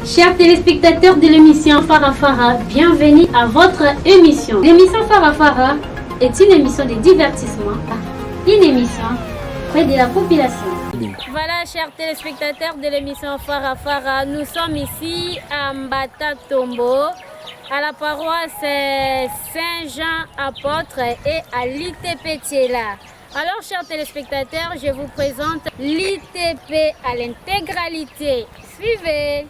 Chers téléspectateurs de l'émission Farafara, bienvenue à votre émission. L'émission Farafara est une émission de divertissement, une émission près de la population. Voilà, chers téléspectateurs de l'émission Farafara, nous sommes ici à Mbata Tombo, à la paroisse Saint-Jean Apôtre et à l'ITP Thiela. Alors, chers téléspectateurs, je vous présente l'ITP à l'intégralité. Suivez!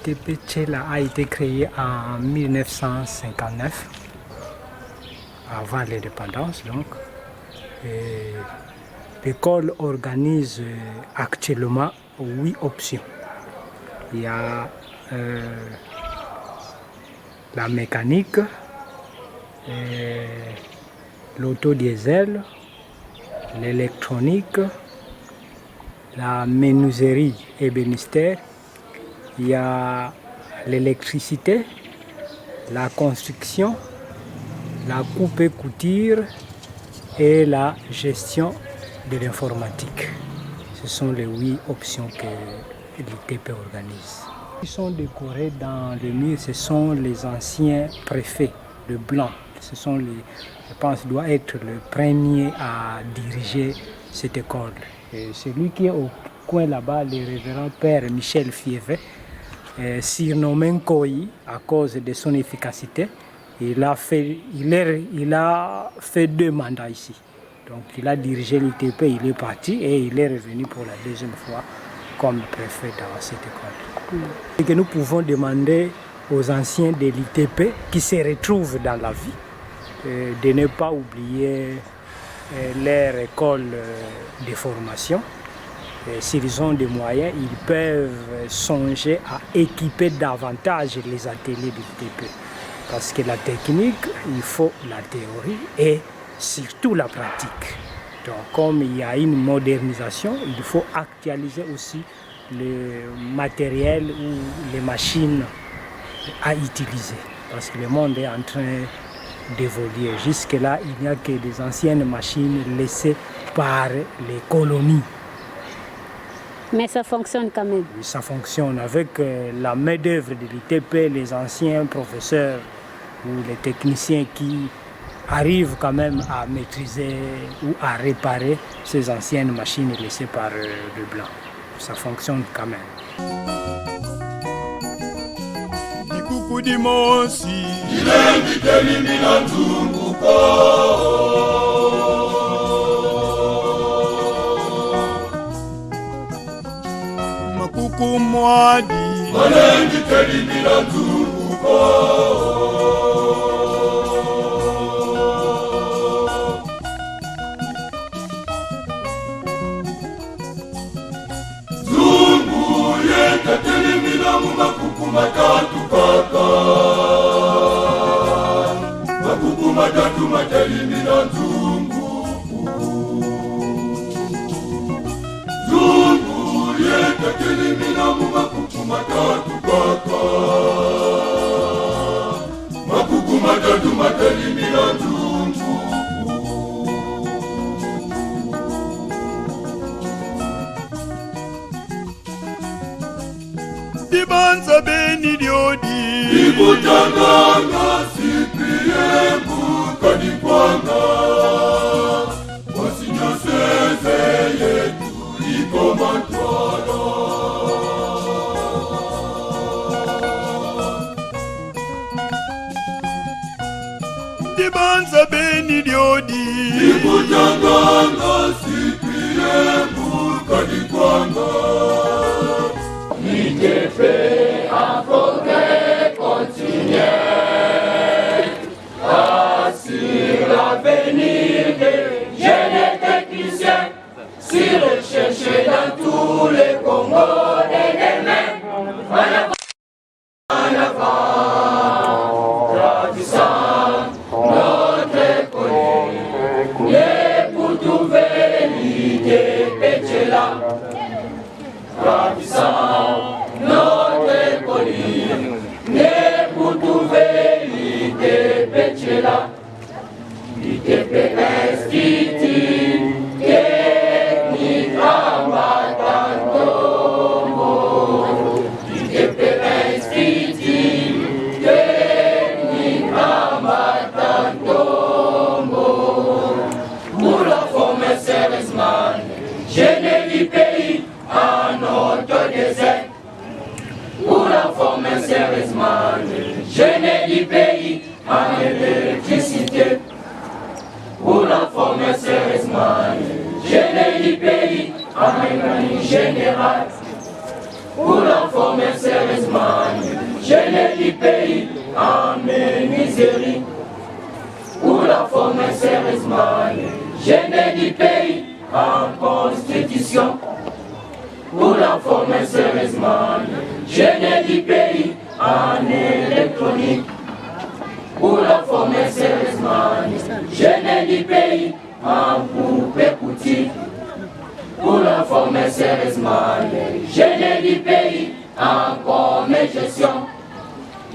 L'ITP Thiela a été créé en 1959, avant l'indépendance donc. L'école organise actuellement 8 options. Il y a la mécanique, l'autodiesel, l'électronique, la menuiserie ébénisterie. Il y a l'électricité, la construction, la coupe et couture et la gestion de l'informatique. Ce sont les 8 options que l'ITP organise. Ils sont décorés dans le mur, ce sont les anciens préfets, le blanc. Ce sont je pense, doit être le premier à diriger cette école. Et celui qui est au coin là-bas, le révérend père Michel Fievet, surnommé Nkoyi à cause de son efficacité. Il a fait 2 mandats ici. Donc il a dirigé l'ITP, il est parti et il est revenu pour la 2e fois comme préfet dans cette école. Et que nous pouvons demander aux anciens de l'ITP qui se retrouvent dans la vie de ne pas oublier leur école de formation. S'ils ont des moyens, ils peuvent songer à équiper davantage les ateliers de l'ITP. Parce que la technique, il faut la théorie et surtout la pratique. Donc comme il y a une modernisation, il faut actualiser aussi le matériel ou les machines à utiliser. Parce que le monde est en train d'évoluer. Jusque-là, il n'y a que des anciennes machines laissées par les colonies. Mais ça fonctionne quand même. Oui, ça fonctionne avec la main-d'œuvre de l'ITP, les anciens professeurs ou les techniciens qui arrivent quand même à maîtriser ou à réparer ces anciennes machines laissées par le blanc. Ça fonctionne quand même. Kumwadi Malengi telimila nduko Zungu yeka telimila mumakuku matatu kaka Makuku matatu matelimila nzungu Telimina mumakuku matatu kaka Makuku matatu matelimina nzungu Dibanza beni diodi Dibutanganga sipie mbuka dikwanga Wasinyoseze yetu ikomantwala Dibanza beni diodi Dibutanganga sipie mbuka dikwanga L'ITP a progrès continuer Assure l'avenir des jeunes techniciens Si recherché dans tous les Congos de demain En avant Grandissant notre colère Et pour trouver l'ITP Thiela ravissant, notre colline, né pour trouver l'ITP Tchela, l'ITP Institut, technique Ambatantombo, l'ITP Institut, technique Ambatantombo, pour la former sérieusement, gêner du pays en autodésert. Pour la former sérieusement, gêner du pays en électricité. Pour la former sérieusement, gêner du pays en mécanique générale. Pour la former sérieusement, gêner du pays en menuiserie. Pour la former sérieusement, gêner du pays en constitution. Pour la former sérieusement, gêner du pays en électronique. Pour la former sérieusement, gêner du pays en poupée couture. Pour la former sérieusement, gêner du pays en commerce gestion.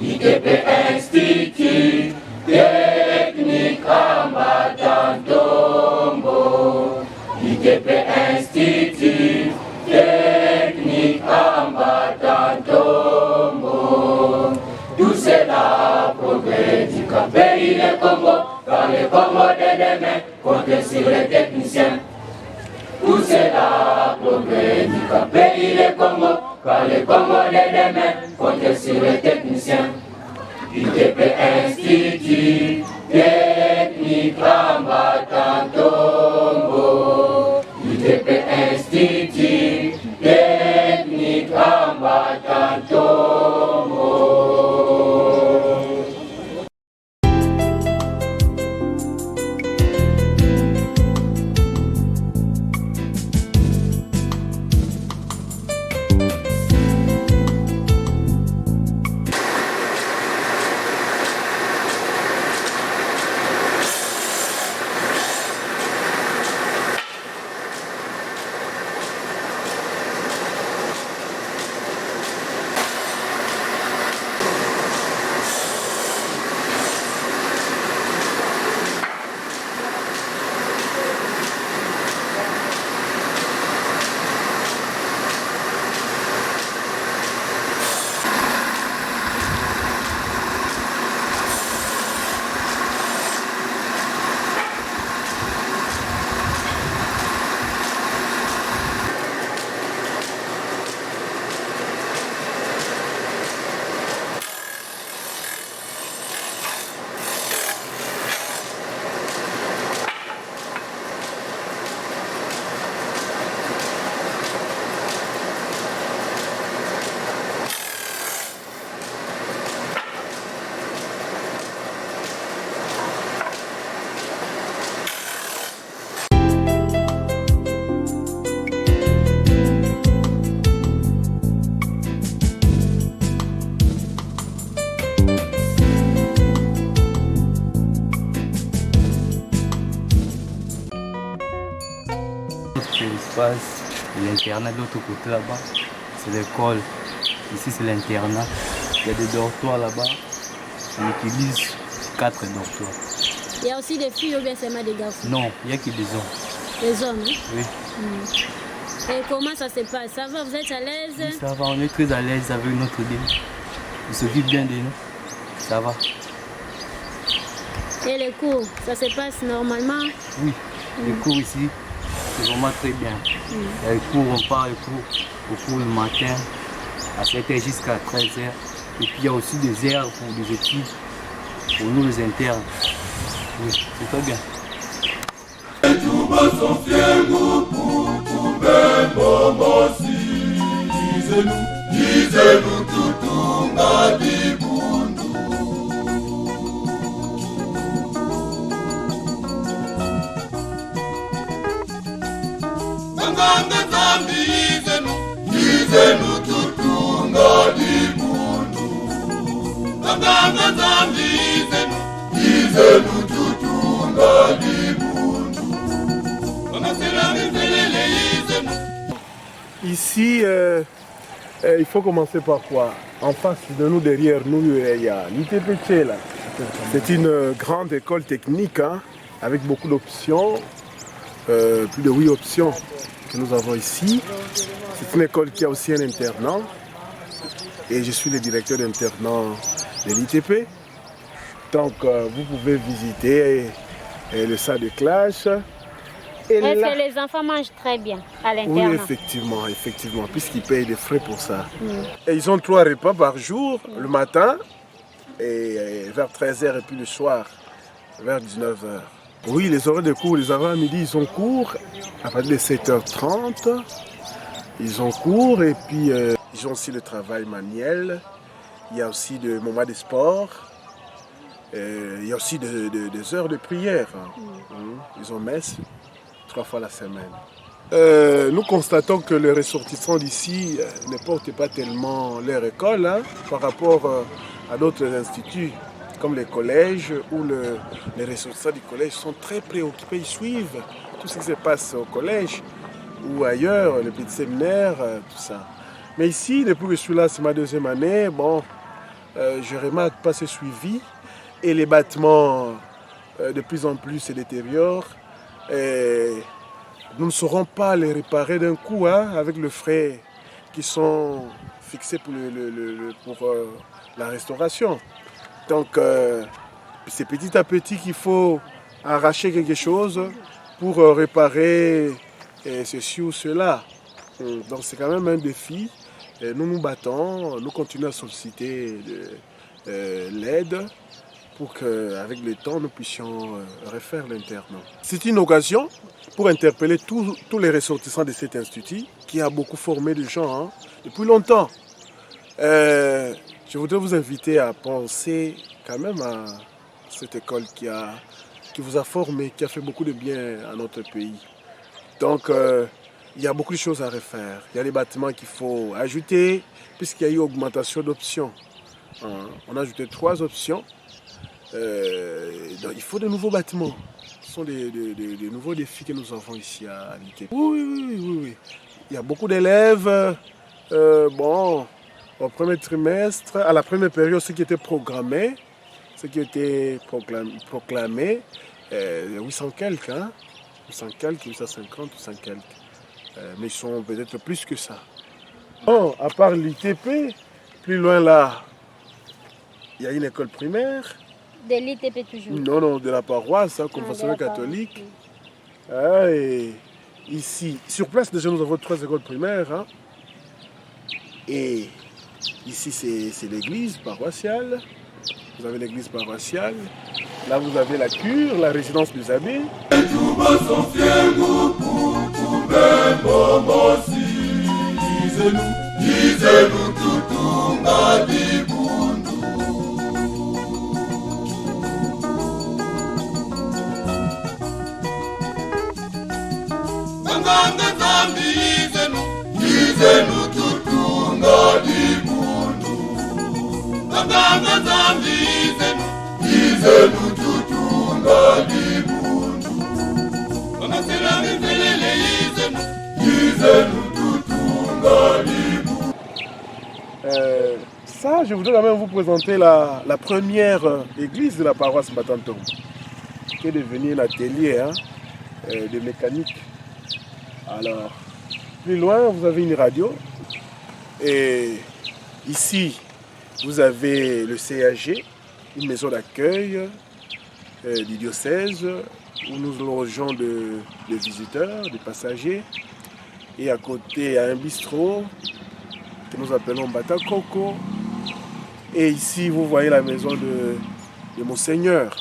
ITP Institut, technique Ambatantombo. ITP Institut, technique Ambatantombo. Tout cela progrès du pays le Congo, car le Congo de demain compte sur les techniciens. Tout cela progrès du pays le Congo, car le Congo de demain compte sur les techniciens. ITP Institut, technique Ambatantombo. ITP Institut, technique Ambatantombo. L'internat de l'autre côté là-bas, c'est l'école. Ici c'est l'internat. Il y a des dortoirs là-bas. On utilise 4 dortoirs. Il y a aussi des filles ou bien seulement des garçons? Non, il n'y a que des hommes. Des hommes, hein? Oui. Et comment ça se passe? Ça va, vous êtes à l'aise? Oui, ça va, on est très à l'aise avec notre dé. Ils s'occupent bien de nous. Ça va. Et les cours, ça se passe normalement? Oui, les cours ici, c'est vraiment très bien. Les cours, on part au cours le matin, à 7h jusqu'à 13h. Et puis il y a aussi des heures pour des études, pour nous les internes. Oui, c'est très bien. Disez-nous tout Badibundu. Nganga zambi disez-nous tout Badibundu. Nganga zambi disez-nous tout Badibundu. Ici, il faut commencer par quoi? En face de nous, derrière nous, il y a l'ITP là. C'est une grande école technique hein, avec beaucoup d'options, plus de 8 options que nous avons ici. C'est une école qui a aussi un internat et je suis le directeur d'internat de l'ITP. Donc vous pouvez visiter le salle de classe. Est-ce que les enfants mangent très bien à l'internat? Oui, effectivement, puisqu'ils payent des frais pour ça. Et ils ont 3 repas par jour, le matin, et vers 13h et puis le soir, vers 19h. Oui, les horaires de cours, les horaires à midi, ils ont cours à partir de 7h30. Ils ont cours et puis ils ont aussi le travail manuel. Il y a aussi des moments de sport. Il y a aussi des heures de prière. Ils ont messe 3 fois la semaine. Nous constatons que les ressortissants d'ici ne portent pas tellement leur école hein, par rapport à d'autres instituts comme les collèges où les ressortissants du collège sont très préoccupés, ils suivent tout ce qui se passe au collège ou ailleurs, les petits séminaires, tout ça. Mais ici, depuis que je suis là, c'est ma 2e année, bon, je remarque pas ce suivi et les bâtiments de plus en plus se détériorent. Et nous ne saurons pas les réparer d'un coup hein, avec les frais qui sont fixés pour la restauration. Donc c'est petit à petit qu'il faut arracher quelque chose pour réparer ceci ou cela. Donc c'est quand même un défi. Et nous nous battons, nous continuons à solliciter l'aide pour qu'avec le temps, nous puissions refaire l'internat. C'est une occasion pour interpeller tous les ressortissants de cet institut qui a beaucoup formé de gens hein, depuis longtemps. Je voudrais vous inviter à penser quand même à cette école qui vous a formé, qui a fait beaucoup de bien à notre pays. Donc, il y a beaucoup de choses à refaire. Il y a des bâtiments qu'il faut ajouter, puisqu'il y a eu augmentation d'options. On a ajouté 3 options. Donc, il faut de nouveaux bâtiments. Ce sont des nouveaux défis que nous avons ici à l'ITP. Oui. Il y a beaucoup d'élèves. Au premier trimestre, à la première période, ce qui était programmé, ce qui était proclamé, 800 quelques, hein? 800 quelques, 850, 800 quelques. Mais ils sont peut-être plus que ça. Bon, à part l'ITP, plus loin là, il y a une école primaire. De l'ITP toujours? Non, de la paroisse, hein, confessionnelle catholique. Ah, et ici, sur place, déjà, nous avons 3 écoles primaires. Hein. Et ici, c'est l'église paroissiale. Vous avez l'église paroissiale. Là, vous avez la cure, la résidence des abbés. Ça, je voudrais quand même vous présenter la première église de la paroisse Mbatantombo, qui est devenue un atelier hein, de mécanique. Alors, plus loin, vous avez une radio. Et ici, vous avez le CAG, une maison d'accueil du diocèse, où nous logeons de visiteurs, de passagers. Et à côté, il y a un bistrot que nous appelons Bata Coco. Et ici, vous voyez la maison de Monseigneur.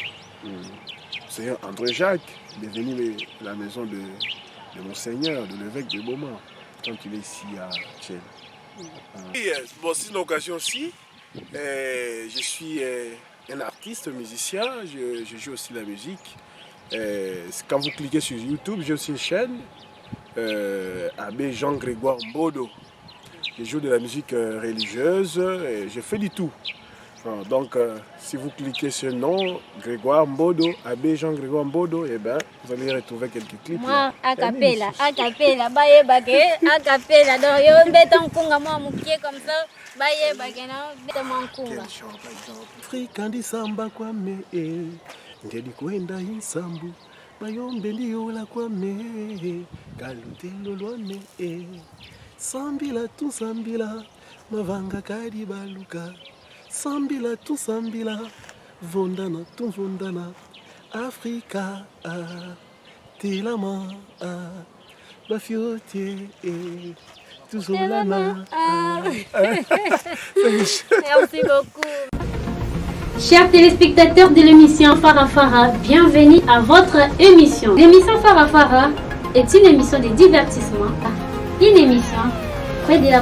Monseigneur André Jacques, devenu la maison de Monseigneur, de l'évêque de Beaumont, quand il est ici à Tchèle. C'est une occasion-ci. Je suis un artiste, musicien, je joue aussi la musique. Quand vous cliquez sur YouTube, j'ai aussi une chaîne, Abbé Jean-Grégoire Mbodo. Je joue de la musique religieuse, et je fais du tout. Donc, si vous cliquez sur le nom, Grégoire Mbodo, Abbé Jean-Grégoire Mbodo, eh ben, vous allez retrouver quelques clips. Moi, a cappella, baye bagé, a cappella. Donc, yo mbeta nkunga moi mukie comme ça, baye bagé na mbeta mon kunga. Quel chant, par exemple? Frikandi samba kwame, ndeli kwenda insambu, bayombe ndiola kwame, kalutelo lwame, sambila tu sambila, mavanga kadi baluka. Sambila tu sambila, vondana tu vondana, Africa, telama, bafiotie, tuzolana. Merci beaucoup. Chers téléspectateurs de l'émission Farafara, bienvenue à votre émission. L'émission Farafara est une émission de divertissement, une émission près de la